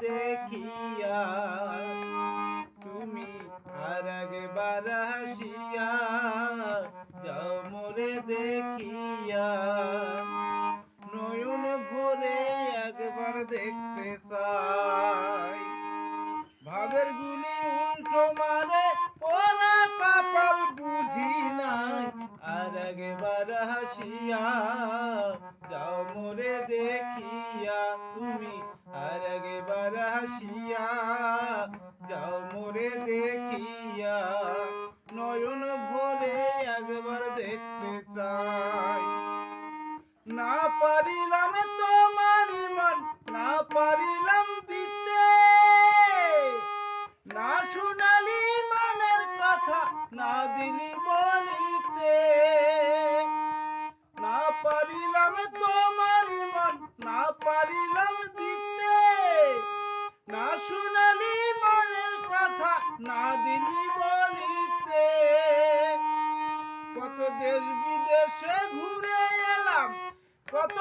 দেখিয়া তুমি আর একবার হাসিয়া যাও মোরে দেখিয়া নয়ন ভরে একবার দেখতে চাই ভাবের গুলি উল্টো মারে ওরা কপাল বুঝি নাই আর একবার হাসিয়া যাও মোরে দেখিয়া তুমি আর একবার হাসিয়া যাও মোরে দেখিয়া নয়ন ভরে একবার দেখতে চাই না পারিলাম তোমার মান না পারিলাম দিতে না শুনালি মনের কথা না দিলি বলিতে না পারিলাম তোমার মান না পারিলাম দিতে না শুনালি মনের কথা না দিলি বলিতে কত দেশ বিদেশে ঘুরে এলাম কত